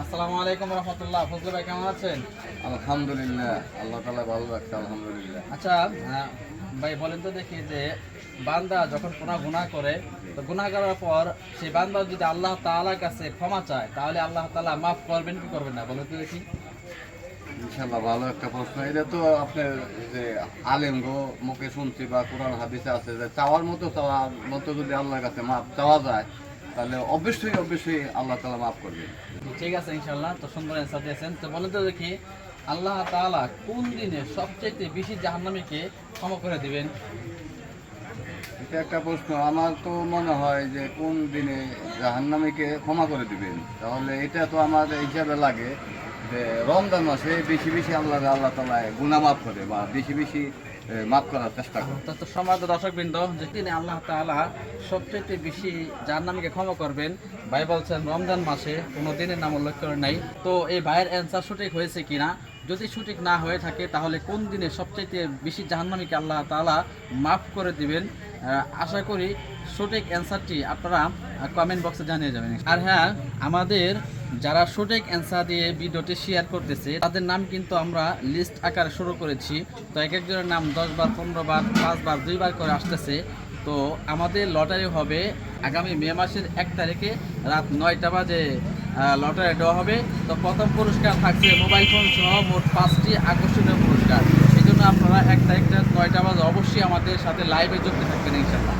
আসসালামু আলাইকুম রহমতুল্লাহ। ফজলু ভাই কেমন আছেন? আলহামদুলিল্লাহ, আল্লাহ তাআলা ভালো রাখছে, আলহামদুলিল্লাহ। আচ্ছা, ভাই বলেন তো দেখি যে বান্দা যখন কোনো গুনাহ করে, তো গুনাহ করার পর সেই বান্দা যদি আল্লাহ তাআলার কাছে ক্ষমা চায়, তাহলে আল্লাহ তাআলা মাফ করবেন কি করবেন না, বলেন তো দেখি। ইনশাআল্লাহ ভালো একটা প্রশ্ন। এটা তো আপনার যে আলেম গো মুখে শুনছি বা কোরআন হাদিসে আছে যে চাওয়ার মতো যদি আল্লাহর কাছে মাপ চাওয়া যায়, তাহলে অবশ্যই অবশ্যই আল্লাহ তাআলা মাফ করবে। ঠিক আছে, ইনশাআল্লাহ। তো সুন্দর অ্যান্সার দিয়েছেন। তো বলেন তো দেখি, আল্লাহ তাআলা কোন দিনে সবচেয়ে বেশি জাহান্নামীকে ক্ষমা করে দিবেন? এটা একটা প্রশ্ন। আমার তো মনে হয় যে কোন দিনে জাহান্নামীকে ক্ষমা করে দিবেন, তাহলে এটা তো আমার হিসাবে লাগে যে রমজান মাসে বেশি বেশি আল্লাহ তাআলা গুনাহ মাফ করে বা বেশি বেশি মাফ করার চেষ্টা করে। তো সমাজ দর্শকবৃন্দ, যে তিনি আল্লাহ তাআলা সবচেয়ে বেশি জাহান্নামীকে ক্ষমা করবেন, ভাই বলছেন রমজান মাসে, কোনো দিনের নাম উল্লেখ করে নাই। তো এই ভাইয়ের অ্যান্সার সঠিক হয়েছে কিনা, যদি সঠিক না হয়ে থাকে তাহলে কোন দিনে সবচেয়ে বেশি জাহান্নামীকে আল্লাহ তাআলা মাফ করে দিবেন, আশা করি সঠিক অ্যান্সারটি আপনারা কমেন্ট বক্সে জানিয়ে যাবেন। আর হ্যাঁ, আমাদের যারা সঠিক অ্যান্সার দিয়ে ভিডিওটি শেয়ার করতেছে তাদের নাম কিন্তু আমরা লিস্ট আকারে শুরু করেছি। তো এক একজনের নাম 10 বার, 15 বার, 5 বার, 2 বার করে আসতেছে। তো আমাদের লটারি হবে আগামী মে মাসের 1 তারিখে রাত 9টা বাজে লটারি দেওয়া হবে। তো প্রথম পুরস্কার থাকছে মোবাইল ফোন সহ মোট 5টি আকর্ষণীয় পুরস্কার। সেই জন্য আপনারা 1 তারিখটা 9টা বাজে অবশ্যই আমাদের সাথে লাইভে যুক্ত থাকবেন ইনশাআল্লাহ।